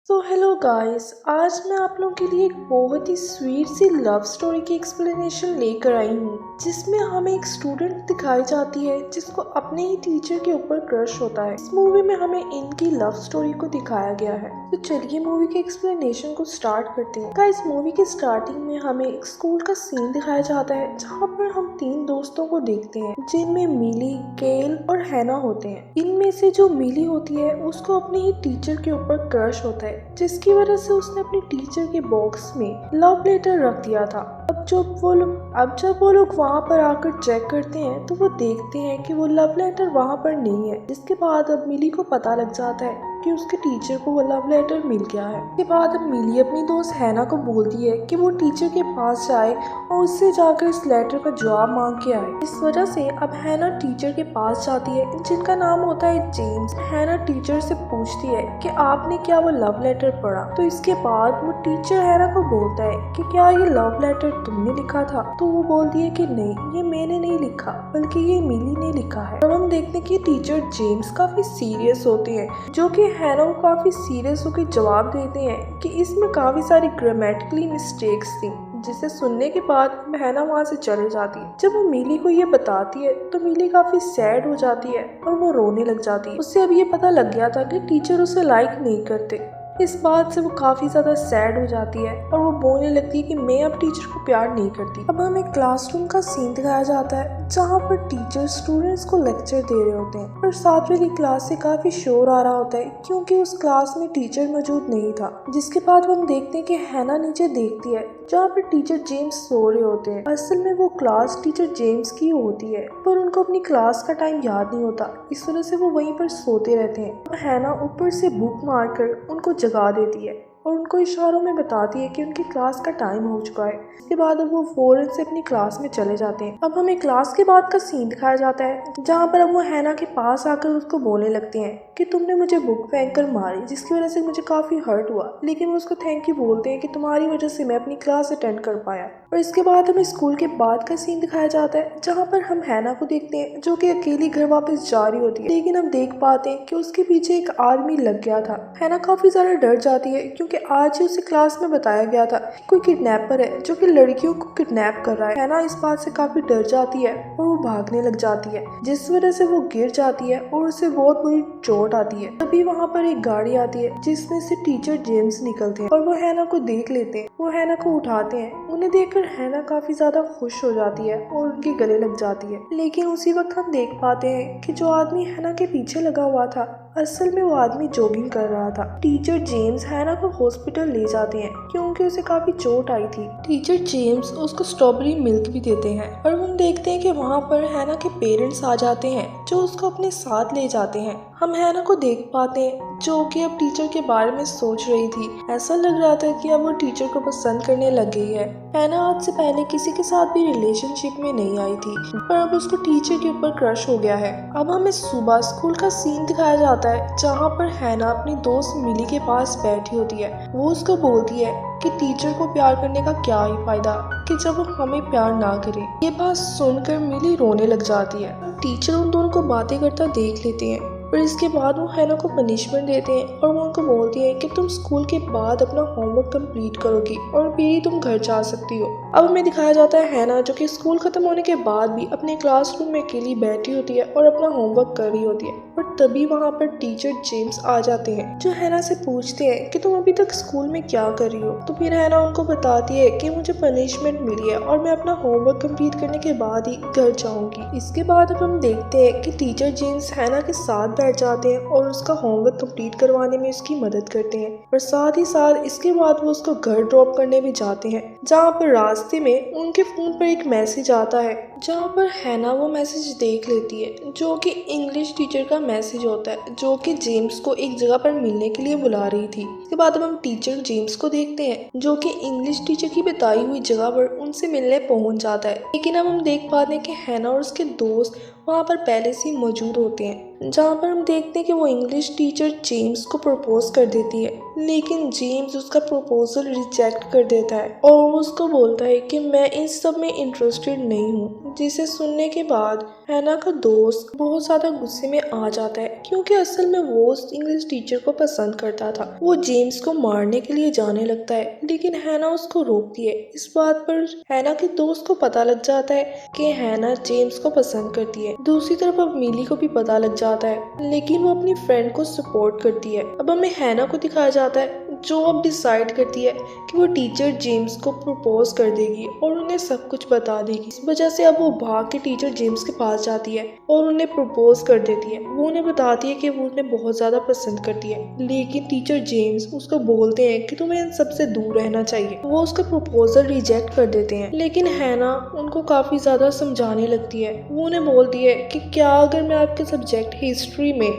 Hello guys, आज मैं आप लोगों के लिए एक बहुत ही स्वीट सी लव स्टोरी की एक्सप्लेनेशन लेकर आई हूँ, जिसमें हमें एक स्टूडेंट दिखाई जाती है जिसको अपने ही टीचर के ऊपर क्रश होता है। इस मूवी में हमें इनकी लव स्टोरी को दिखाया गया है। तो चलिए मूवी के एक्सप्लेनेशन को स्टार्ट करते हैं। गाइस, मूवी के स्टार्टिंग में हमें एक स्कूल का सीन दिखाया जाता है, जहाँ पर हम 3 दोस्तों को देखते हैं, जिनमें मिली, केल और हैना होते हैं। इनमें से जो मिली होती है उसको अपने ही टीचर के ऊपर क्रश होता है, जिसकी वजह से उसने अपने टीचर के बॉक्स में लव लेटर रख दिया था। अब जब वो लोग वहाँ पर आकर चेक करते हैं तो वो देखते हैं कि वो लव लेटर वहाँ पर नहीं है। जिसके बाद अब मिली को पता लग जाता है कि उसके टीचर को वो लव लेटर मिल गया है। इसके बाद अब मिली अपनी दोस्त हैना को बोलती है कि वो टीचर के पास जाए और उससे जाकर इस लेटर का जवाब मांग के आए। इस वजह से अब हैना टीचर के पास जाती है, जिनका नाम होता है जेम्स। हैना टीचर से पूछती है कि आपने क्या वो लव लेटर पढ़ा। तो इसके बाद वो टीचर हैना को बोलता है कि क्या ये लव लेटर तुमने लिखा था। तो वो बोलती है कि नहीं, ये मैंने नहीं लिखा, बल्कि ये मिली ने लिखा है। अब हम देखते हैं कि टीचर जेम्स काफी सीरियस होते हैं, जो कि हैना को काफी सीरियस होकर जवाब देते हैं कि इसमें काफी सारी ग्रामेटिकली मिस्टेक्स थी। जिसे सुनने के बाद हैना वहाँ से चले जाती है। जब वो मिली को ये बताती है तो मिली काफी सैड हो जाती है और वो रोने लग जाती है। उससे अब ये पता लग गया था कि टीचर उसे लाइक नहीं करते। इस बात से वो काफी ज्यादा सैड हो जाती है और वो बोलने लगती है कि मैं अब टीचर को प्यार नहीं करती। अब हमें क्लासरूम का सीन दिखाया जाता है, जहाँ पर टीचर स्टूडेंट्स को लेक्चर दे रहे होते हैं और साथ वाली क्लास से काफी शोर आ रहा होता है, क्योंकि उस क्लास में टीचर मौजूद नहीं था। जिसके बाद हम देखते हैं कि हैना नीचे देखती है, जहाँ पर टीचर जेम्स सो रहे होते हैं। असल में वो क्लास टीचर जेम्स की होती है, पर उनको अपनी क्लास का टाइम याद नहीं होता, इस वजह से वो वहीं पर सोते रहते हैं। अब हैना ऊपर से बुक मारकर उनको जगा देती है और उनको इशारों में बताती है कि उनकी क्लास का टाइम हो चुका है। इसके बाद अब वो फौरन से अपनी क्लास में चले जाते हैं। अब हमें क्लास के बाद का सीन दिखाया जाता है, जहाँ पर अब वो हैना के पास आकर उसको बोलने लगते हैं कि तुमने मुझे बुक फेंक कर मारी, जिसकी वजह से मुझे काफी हर्ट हुआ, लेकिन वो उसको थैंक यू बोलते हैं कि तुम्हारी वजह से मैं अपनी क्लास अटेंड कर पाया। और इसके बाद हमें स्कूल के बाद का सीन दिखाया जाता है, जहाँ पर हम हैना को देखते हैं जो कि अकेली घर वापस जा रही होती है, लेकिन हम देख पाते हैं कि उसके पीछे एक आदमी लग गया था। हैना काफी ज्यादा डर जाती है, क्योंकि आज ही उसे क्लास में बताया गया था कि कोई किडनैपर है जो कि लड़कियों को किडनैप कर रहा है। हैना इस बात से काफी डर जाती है और वो भागने लग जाती है, जिस वजह से वो गिर जाती है और उसे बहुत बुरी चोट आती है। तभी वहाँ पर एक गाड़ी आती है, जिसमें से टीचर जेम्स निकलते हैं और वो हैना को देख लेते हैं। वो हैना को उठाते हैं। उन्हें देखकर हैना काफी ज्यादा खुश हो जाती है और उनके गले लग जाती है। लेकिन उसी वक्त हम देख पाते हैं कि जो आदमी हैना के पीछे लगा हुआ था, असल में वो आदमी जॉगिंग कर रहा था। टीचर जेम्स हैना को हॉस्पिटल ले जाते हैं, क्योंकि उसे काफी चोट आई थी। टीचर जेम्स उसको स्ट्रॉबेरी मिल्क भी देते हैं और हम देखते हैं कि वहाँ पर हैना के पेरेंट्स आ जाते हैं, जो उसको अपने साथ ले जाते हैं। हम हैना को देख पाते हैं, जो कि अब टीचर के बारे में सोच रही थी। ऐसा लग रहा था कि अब वो टीचर को पसंद करने लग गई है। हैना आज से पहले किसी के साथ भी रिलेशनशिप में नहीं आई थी, पर अब उसको टीचर के ऊपर क्रश हो गया है। अब हमें सुबह स्कूल का सीन दिखाया जाता है, जहाँ पर हैना अपनी दोस्त मिली के पास बैठी होती है। वो उसको बोलती है कि टीचर को प्यार करने का क्या ही फायदा कि जब वो हमें प्यार ना करे। ये बात सुनकर मिली रोने लग जाती है। टीचर उन दोनों को बातें करता देख लेते हैं, और इसके बाद वो हैना को पनिशमेंट देते हैं और वो उनको बोलती है कि तुम स्कूल के बाद अपना होमवर्क कंप्लीट करोगी और फिर ही तुम घर जा सकती हो। अब हमें दिखाया जाता है हैना, जो कि स्कूल खत्म होने के बाद भी अपने क्लासरूम में अकेली बैठी होती है और अपना होमवर्क कर रही होती है। और तभी वहाँ पर टीचर जेम्स आ जाते हैं, जो हैना से पूछते हैं कि तुम अभी तक स्कूल में क्या कर रही हो। तो फिर हैना उनको बताती है कि मुझे पनिशमेंट मिली है और मैं अपना होमवर्क कंप्लीट करने के बाद ही घर जाऊंगी। इसके बाद अब हम देखते हैं कि टीचर जेम्स हैना के साथ बैठ जाते हैं और उसका होमवर्क कंप्लीट करवाने में उसकी मदद करते हैं, और साथ ही साथ इसके बाद वो उसको घर ड्रॉप करने भी जाते हैं। जहाँ पर रास्ते में उनके फोन पर एक मैसेज आता है, जहाँ पर हैना वो मैसेज देख लेती है, जो कि इंग्लिश टीचर का मैसेज होता है, जो कि जेम्स को एक जगह पर मिलने के लिए बुला रही थी। इसके बाद अब हम टीचर जेम्स को देखते हैं, जो कि इंग्लिश टीचर की बताई हुई जगह पर उनसे मिलने पहुंच जाता है। लेकिन अब हम देख पाते हैं कि हैना और उसके दोस्त वहाँ पर पहले से ही मौजूद होते हैं। जहाँ पर हम देखते हैं कि वो इंग्लिश टीचर जेम्स को प्रपोज कर देती है, लेकिन जेम्स उसका प्रपोजल रिजेक्ट कर देता है और वो उसको बोलता है कि मैं इन सब में इंटरेस्टेड नहीं हूँ। जिसे सुनने के बाद हैना का दोस्त बहुत ज़्यादा गुस्से में आ जाता है, क्योंकि असल में वो उस इंग्लिश टीचर को पसंद करता था। वो जेम्स को मारने के लिए जाने लगता है, लेकिन हैना उसको रोकती है। इस बात पर हैना के दोस्त को पता लग जाता है कि हैना जेम्स को पसंद करती है। दूसरी तरफ अब मिली को भी पता लग जाता है, लेकिन वो अपनी फ्रेंड को सपोर्ट करती है। अब हमें हैना को दिखाया जाता है जो अब डिसाइड करती है कि वो टीचर जेम्स को प्रपोज कर देगी और उन्हें सब कुछ बता देगी। इस वजह से अब वो भाग के टीचर जेम्स के पास जाती है और उन्हें प्रपोज कर देती है। वो उन्हें बताती है कि वो उन्हें बहुत ज़्यादा पसंद करती है, लेकिन टीचर जेम्स उसको बोलते हैं कि तुम्हें इन सबसे दूर रहना चाहिए। वो उसका प्रपोजल रिजेक्ट कर देते हैं, लेकिन हैना उनको काफ़ी ज़्यादा समझाने लगती है। वो उन्हें बोलती है कि क्या अगर मैं आपके सब्जेक्ट हिस्ट्री में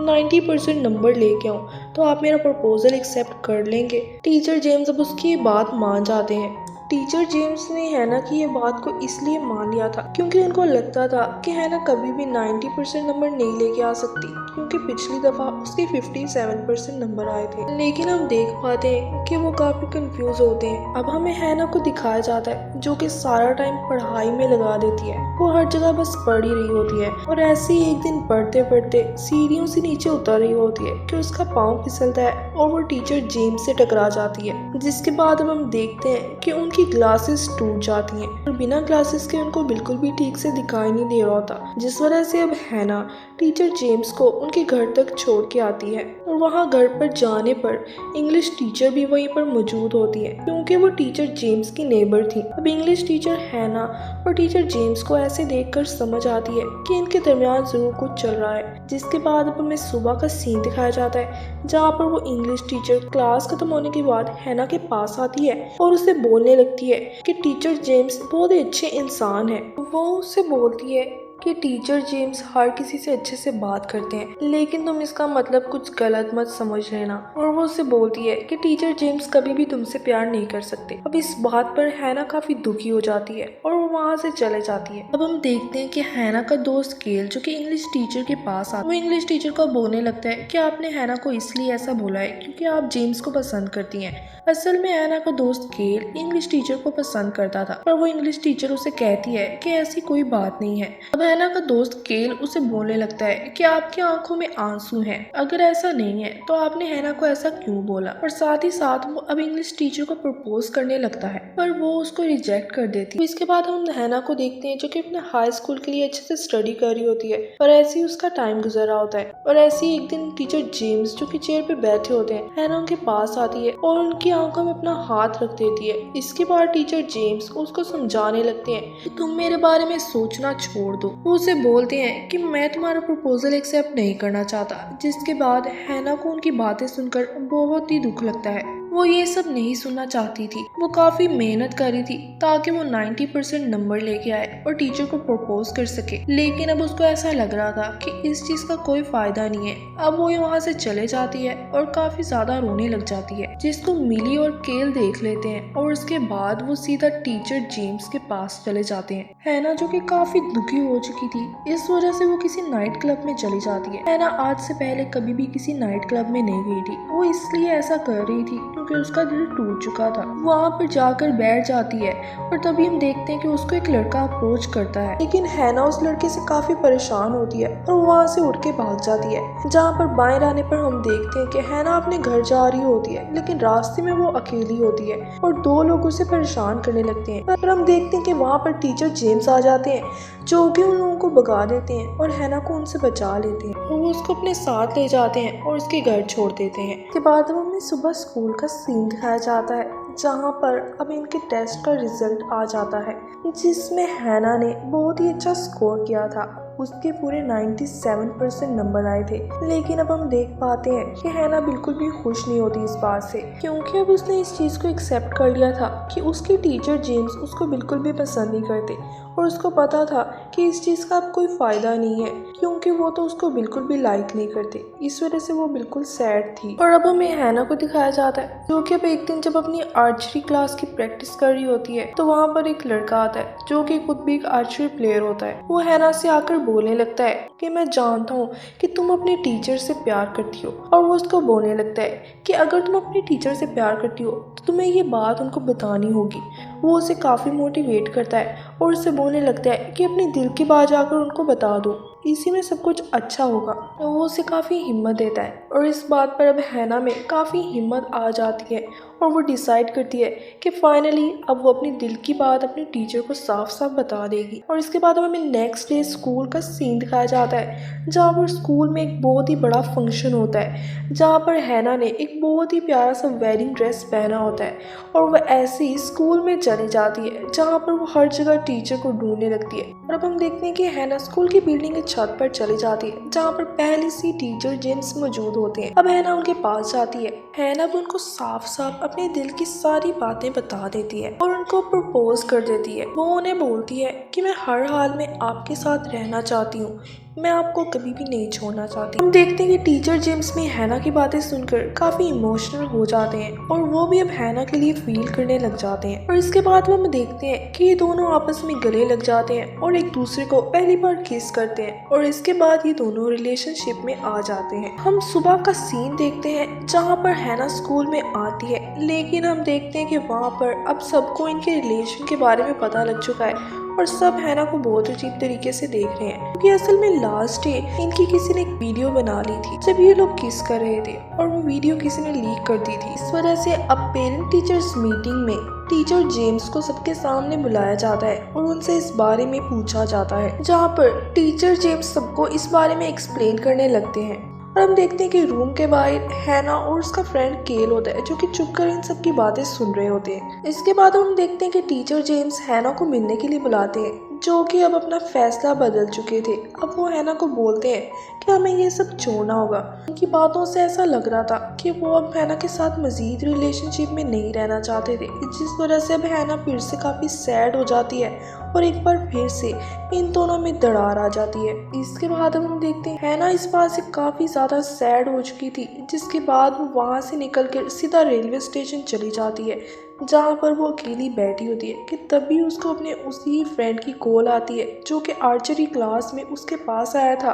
90% नंबर लेके आऊँ तो आप मेरा प्रपोजल एक्सेप्ट कर लेंगे। टीचर जेम्स अब उसकी बात मान जाते हैं। टीचर जेम्स ने हैना की ये बात को इसलिए मान लिया था क्योंकि उनको लगता था कि हैना कभी भी 90% नंबर नहीं लेके आ सकती, क्योंकि पिछली दफ़ा उसके 57% नंबर आए थे। लेकिन हम देख पाते हैं कि वो काफ़ी कंफ्यूज होते हैं। अब हमें हैना को दिखाया जाता है जो कि सारा टाइम पढ़ाई में लगा देती है। वो हर जगह बस पढ़ ही रही होती है और ऐसे ही एक दिन पढ़ते पढ़ते सीढ़ियों से नीचे उतर रही होती है कि उसका पाँव फिसलता है और वो टीचर जेम्स से टकरा जाती है। जिसके बाद अब हम देखते हैं कि उनकी ग्लासेस टूट जाती हैं और बिना ग्लासेस के उनको बिल्कुल भी ठीक से दिखाई नहीं दे रहा होता, जिस वजह से अब हैना टीचर जेम्स को उनके घर तक छोड़ के आती है। और वहाँ घर पर जाने पर इंग्लिश टीचर भी वहीं पर मौजूद होती है, क्योंकि वो टीचर जेम्स की नेबर थी। अब इंग्लिश टीचर हैना और टीचर जेम्स को ऐसे देखकर समझ आती है कि इनके दरमियान जरूर कुछ चल रहा है। जिसके बाद अब हमें सुबह का सीन दिखाया जाता है जहाँ पर वो इंग्लिश टीचर क्लास खत्म होने के बाद हैना के पास आती है और उसे बोलने लगती है कि टीचर जेम्स बहुत ही अच्छे इंसान है। वो उससे बोलती है कि टीचर जेम्स हर किसी से अच्छे से बात करते हैं, लेकिन तुम इसका मतलब कुछ गलत मत समझ लेना। और वो उससे बोलती है कि टीचर जेम्स कभी भी तुमसे प्यार नहीं कर सकते। अब इस बात पर हैना काफी दुखी हो जाती है और वो वहाँ से चले जाती है। अब हम देखते हैं कि हैना का दोस्त केल जो कि इंग्लिश टीचर के पास आता है, वो इंग्लिश टीचर को बोलने लगता है कि आपने हैना को इसलिए ऐसा बोला है क्योंकि आप जेम्स को पसंद करती हैं। असल में हैना का दोस्त केल इंग्लिश टीचर को पसंद करता था, पर वो इंग्लिश टीचर उसे कहती है कि ऐसी कोई बात नहीं है। अब हैना का दोस्त केल उसे बोलने लगता है कि आपकी आंखों में आंसू हैं, अगर ऐसा नहीं है तो आपने हैना को ऐसा क्यों बोला। और साथ ही साथ वो अब इंग्लिश टीचर को प्रपोज करने लगता है, पर वो उसको रिजेक्ट कर देती है। इसके बाद हम हैना को देखते हैं जो कि अपने हाई स्कूल के लिए अच्छे से स्टडी कर रही होती है, और ऐसे ही उसका टाइम गुजर रहा होता है। और ऐसे ही एक दिन टीचर जेम्स जो कि चेयर पे बैठे होते हैं, हैना उनके पास आती है और उनकी आंखों में अपना हाथ रख देती है। इसके बाद टीचर जेम्स उसको समझाने लगते हैं कि तुम मेरे बारे में सोचना छोड़ दो। वो उसे बोलते हैं कि मैं तुम्हारा प्रपोजल एक्सेप्ट नहीं करना चाहता। जिसके बाद हैना को उनकी बातें सुनकर बहुत ही दुख लगता है। वो ये सब नहीं सुनना चाहती थी। वो काफी मेहनत कर रही थी ताकि वो 90% नंबर लेके आए और टीचर को प्रपोज कर सके, लेकिन अब उसको ऐसा लग रहा था कि इस चीज का कोई फायदा नहीं है। अब वो वहाँ से चले जाती है और काफी ज्यादा रोने लग जाती है, जिसको मिली और केल देख लेते हैं और उसके बाद वो सीधा टीचर जेम्स के पास चले जाते हैं। हैना जो कि काफी दुखी हो चुकी थी, इस वजह से वो किसी नाइट क्लब में चली जाती है। हैना आज से पहले कभी भी किसी नाइट क्लब में नहीं गई थी। वो इसलिए ऐसा कर रही थी क्योंकि उसका दिल टूट चुका था। वहाँ पर जाकर बैठ जाती है और तभी हम देखते हैं कि उसको एक लड़का अप्रोच करता है, लेकिन हैना उस लड़के से काफी परेशान होती है और वहाँ से उठ के भाग जाती है। जहाँ पर बाएं आने पर हम देखते हैं कि हैना अपने घर जा रही होती है, लेकिन रास्ते में वो अकेली होती है और दो लोग उसे परेशान करने लगते हैं। पर हम देखते हैं कि वहाँ पर टीचर जेम्स आ जाते हैं जो कि उन लोगों को भगा देते हैं और हैना को उनसे बचा लेते हैं। वो उसको अपने साथ ले जाते हैं और उसके घर छोड़ देते हैं। के बाद हमें सुबह स्कूल का सीन दिखाया जाता है जहाँ पर अब इनके टेस्ट का रिजल्ट आ जाता है, जिसमें हैना ने बहुत ही अच्छा स्कोर किया था। उसके पूरे 97% नंबर आए थे। लेकिन अब हम देख पाते हैं कि हैना बिल्कुल भी खुश नहीं होती इस बात से, क्योंकि अब उसने इस चीज़ को एक्सेप्ट कर लिया था कि उसके टीचर जेम्स उसको बिल्कुल भी पसंद नहीं करते और उसको पता था कि इस चीज़ का अब कोई फ़ायदा नहीं है क्योंकि वो तो उसको बिल्कुल भी लाइक नहीं करते। इस वजह से वो बिल्कुल सैड थी। और अब हमें हैना को दिखाया जाता है जो कि अब एक दिन जब अपनी आर्चरी क्लास की प्रैक्टिस कर रही होती है तो वहाँ पर एक लड़का आता है जो कि खुद भी एक आर्चरी प्लेयर होता है। वो हैना से आकर बोलने लगता है कि मैं जानता हूँ कि तुम अपने टीचर से प्यार करती हो, और वो उसको बोलने लगता है कि अगर तुम अपने टीचर से प्यार करती हो तो तुम्हें ये बात उनको बतानी होगी। वो उसे काफ़ी मोटिवेट करता है और उससे बोलने लगता है कि अपने दिल की बात जाकर उनको बता दो, इसी में सब कुछ अच्छा होगा। तो वो उसे काफ़ी हिम्मत देता है और इस बात पर अब हैना में काफ़ी हिम्मत आ जाती है और वो डिसाइड करती है कि फाइनली अब वो अपने दिल की बात अपने टीचर को साफ साफ बता देगी। और इसके बाद हमें नेक्स्ट डे स्कूल का सीन दिखाया जाता है जहाँ पर स्कूल में एक बहुत ही बड़ा फंक्शन होता है जहाँ पर हैना ने एक बहुत ही प्यारा सा वेडिंग ड्रेस पहना होता है और वह ऐसे ही स्कूल में चली जाती है जहाँ पर वो हर जगह टीचर को ढूंढने लगती है। और अब हम देखते हैं कि हैना स्कूल की बिल्डिंग के छत पर चली जाती है जहाँ पर पहले से टीचर जेम्स मौजूद होते हैं। अब हैना उनके पास जाती है। हैना भी उनको साफ साफ अपने दिल की सारी बातें बता देती है और उनको प्रपोज कर देती है। वो उन्हें बोलती है कि मैं हर हाल में आपके साथ रहना चाहती हूँ, मैं आपको कभी भी नहीं छोड़ना चाहती। हम देखते हैं कि टीचर जेम्स में हैना की बातें सुनकर काफी इमोशनल हो जाते हैं और वो भी अब हैना के लिए फील करने लग जाते हैं। और इसके बाद हम देखते हैं कि ये दोनों आपस में गले लग जाते हैं और एक दूसरे को पहली बार किस करते हैं और इसके बाद ये दोनों रिलेशनशिप में आ जाते हैं। हम सुबह का सीन देखते हैं जहाँ पर हैना स्कूल में आती है, लेकिन हम देखते हैं कि वहाँ पर अब सबको इनके रिलेशन के बारे में पता लग चुका है और सब हैना को बहुत अजीब तरीके से देख रहे हैं क्योंकि असल में लास्ट डे इनकी किसी ने एक वीडियो बना ली थी जब ये लोग किस कर रहे थे और वो वीडियो किसी ने लीक कर दी थी। इस वजह से अब पेरेंट टीचर्स मीटिंग में टीचर जेम्स को सबके सामने बुलाया जाता है और उनसे इस बारे में पूछा जाता है, जहाँ पर टीचर जेम्स सबको इस बारे में एक्सप्लेन करने लगते हैं। और हम देखते हैं कि रूम के बाहर हैना और उसका फ्रेंड केल होता है जो कि चुप कर इन सब की बातें सुन रहे होते हैं। इसके बाद हम देखते हैं कि टीचर जेम्स हैना को मिलने के लिए बुलाते हैं जो कि अब अपना फैसला बदल चुके थे। अब वो हैना को बोलते हैं कि हमें ये सब छोड़ना होगा। उनकी बातों से ऐसा लग रहा था कि वो अब हैना के साथ मजीद रिलेशनशिप में नहीं रहना चाहते थे, जिस वजह से अब हैना फिर से काफ़ी सैड हो जाती है और एक बार फिर से इन दोनों में दरार आ जाती है। इसके बाद अब हम देखते हैं हैना इस बात से काफ़ी ज़्यादा सैड हो चुकी थी, जिसके बाद वो वहाँ से निकल कर सीधा रेलवे स्टेशन चली जाती है जहाँ पर वो अकेली बैठी होती है कि तभी उसको अपने उसी फ्रेंड की कॉल आती है जो कि आर्चरी क्लास में उसके पास आया था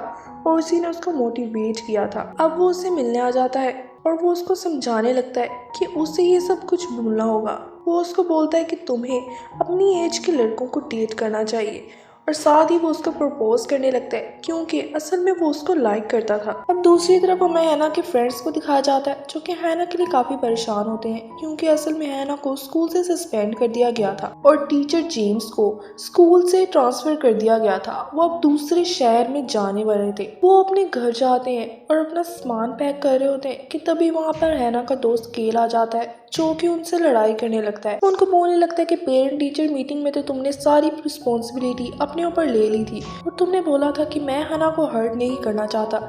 और उसी ने उसको मोटिवेट किया था। अब वो उससे मिलने आ जाता है और वो उसको समझाने लगता है कि उसे ये सब कुछ भूलना होगा। वो उसको बोलता है कि तुम्हें अपनी एज के लड़कों को डेट करना चाहिए और साथ ही वो उसको प्रपोज करने लगता है क्योंकि असल में वो उसको लाइक करता था। अब दूसरी तरफ हमें हैना के फ्रेंड्स को दिखाया जाता है जो कि हैना के लिए काफ़ी परेशान होते हैं क्योंकि असल में हैना को स्कूल से सस्पेंड कर दिया गया था और टीचर जेम्स को स्कूल से ट्रांसफ़र कर दिया गया था। वो अब दूसरे शहर में जाने वाले थे। वो अपने घर जाते हैं और अपना सामान पैक कर रहे होते हैं कि तभी वहाँ पर हैना का दोस्त केल आ जाता है जो कि उनसे लड़ाई करने लगता है। उनको बोलने लगता है कि पेरेंट टीचर मीटिंग में तो तुमने सारी रिस्पॉन्सिबिलिटी अपने ऊपर ले ली थी और तुमने बोला था कि मैं हैना को हर्ट नहीं करना चाहता,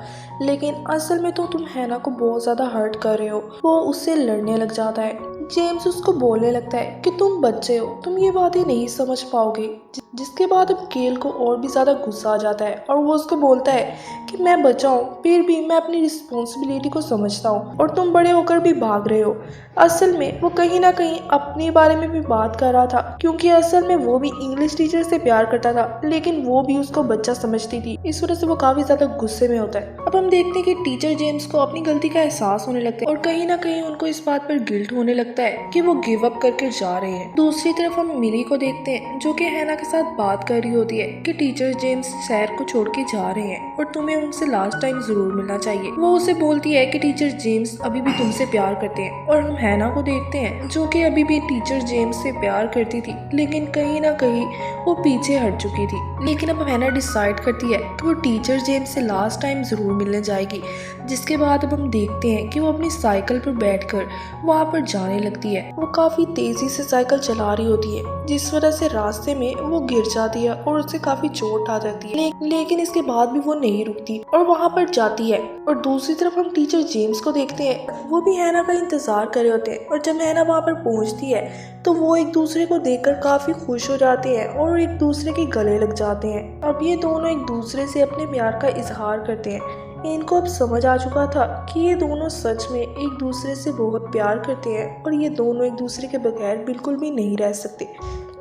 लेकिन असल में तो तुम हैना को बहुत ज़्यादा हर्ट कर रहे हो। वो उससे लड़ने लग जाता है। जेम्स उसको बोलने लगता है कि तुम बच्चे हो, तुम ये बातें नहीं समझ पाओगे, जिसके बाद अब केल को और भी ज़्यादा गुस्सा आ जाता है और वो उसको बोलता है कि मैं बच्चा हूँ फिर भी मैं अपनी रिस्पॉन्सिबिलिटी को समझता हूँ और तुम बड़े होकर भी भाग रहे हो। असल में वो कहीं ना कहीं अपने बारे में भी बात कर रहा था क्योंकि असल में वो भी इंग्लिश टीचर से प्यार करता था, लेकिन वो भी उसको बच्चा समझती थी। इस वजह से वो काफ़ी ज़्यादा गुस्से में होता है। अब हम देखते हैं कि टीचर जेम्स को अपनी गलती का एहसास होने लगता है और कहीं ना कहीं उनको इस बात पर गिल्ट होने लगता है कि वो गिव अप करके जा रहे हैं। दूसरी तरफ हम मिली को देखते हैं जो कि हैना के साथ बात कर रही होती है कि टीचर जेम्स शहर को छोड़ के जा रहे हैं और तुम्हें उनसे लास्ट टाइम जरूर मिलना चाहिए। वो उसे बोलती है कि टीचर जेम्स अभी भी तुमसे प्यार करते हैं और हम हैना को देखते हैं जो कि अभी भी टीचर जेम्स से प्यार करती थी, लेकिन कहीं ना कहीं वो पीछे हट चुकी थी। लेकिन अब हैना डिसाइड करती है कि वो टीचर जेम्स से लास्ट टाइम जरूर मिलने जाएगी। जिसके बाद अब हम देखते हैं कि वो अपनी साइकिल पर बैठकर वहाँ पर जाने लगती है। वो काफी तेजी से साइकिल चला रही होती है, जिस वजह से रास्ते में वो गिर जाती है और उसे काफी चोट आ जाती है। लेकिन इसके बाद भी वो नहीं रुकती और वहाँ पर जाती है। और दूसरी तरफ हम टीचर जेम्स को देखते हैं, वो भी हैना का इंतजार कर रहे होते हैं। और जब हैना वहाँ पर पहुँचती है तो वो एक दूसरे को देखकर काफी खुश हो जाते हैं और एक दूसरे के गले लग जाते हैं। अब ये दोनों एक दूसरे से अपने प्यार का इजहार करते हैं। इनको अब समझ आ चुका था कि ये दोनों सच में एक दूसरे से बहुत प्यार करते हैं और ये दोनों एक दूसरे के बगैर बिल्कुल भी नहीं रह सकते।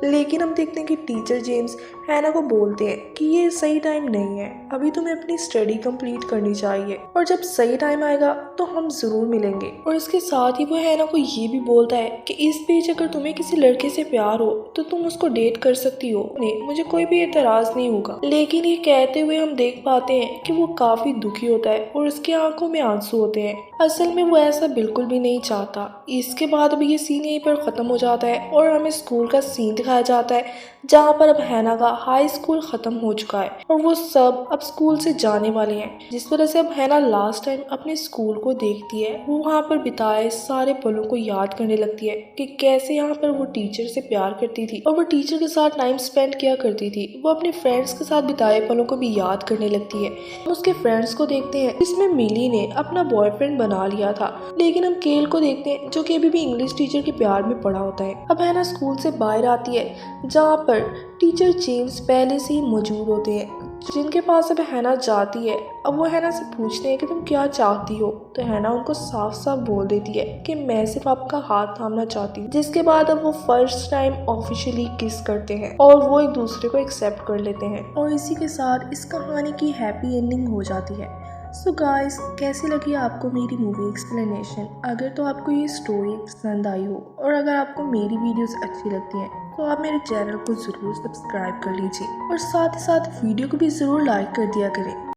लेकिन हम देखते हैं कि टीचर जेम्स हैना को बोलते हैं कि ये सही टाइम नहीं है, अभी तुम्हें अपनी स्टडी कंप्लीट करनी चाहिए और जब सही टाइम आएगा तो हम जरूर मिलेंगे। और इसके साथ ही वो हैना को ये भी बोलता है कि इस बीच अगर तुम्हें किसी लड़के से प्यार हो तो तुम उसको डेट कर सकती हो, नहीं मुझे कोई भी एतराज नहीं होगा। लेकिन ये कहते हुए हम देख पाते हैं कि वो काफी दुखी होता है और उसकी आंखों में आंसू होते हैं। असल में वो ऐसा बिल्कुल भी नहीं चाहता। इसके बाद अब ये सीन यहीं पर खत्म हो जाता है और हमें स्कूल का सीन दिखाया जाता है जहाँ पर अब हैना का हाई स्कूल खत्म हो चुका है और वो सब अब स्कूल से जाने वाले हैं, जिस वजह से अब हैना लास्ट टाइम अपने स्कूल को देखती है। वो वहाँ पर बिताए सारे पलों को याद करने लगती है कि कैसे यहाँ पर वो टीचर से प्यार करती थी और वो टीचर के साथ टाइम स्पेंड किया करती थी। वो अपने फ्रेंड्स के साथ बिताए पलों को भी याद करने लगती है। हम उसके फ्रेंड्स को देखते हैं जिसमें मिली ने अपना बॉयफ्रेंड बना लिया था। लेकिन हम केल को देखते हैं जो कि अभी भी इंग्लिश टीचर के प्यार में पड़ा होता है। अब हैना स्कूल से बाहर आती है जहाँ पर टीचर जेम्स पहले से ही मौजूद होते हैं, जिनके पास अब हैना जाती है। अब वो हैना से पूछते हैं कि तुम क्या चाहती हो, तो हैना उनको साफ साफ बोल देती है कि मैं सिर्फ आपका हाथ थामना चाहती हूँ। जिसके बाद अब वो फर्स्ट टाइम ऑफिशियली किस करते हैं और वो एक दूसरे को एक्सेप्ट कर लेते हैं और इसी के साथ इस कहानी की हैप्पी एंडिंग हो जाती है। सो गाइस, कैसी लगी आपको मेरी मूवी एक्सप्लेनेशन? अगर तो आपको ये स्टोरी पसंद आई हो और अगर आपको मेरी वीडियोस अच्छी लगती हैं तो आप मेरे चैनल को ज़रूर सब्सक्राइब कर लीजिए और साथ ही साथ वीडियो को भी ज़रूर लाइक कर दिया करें।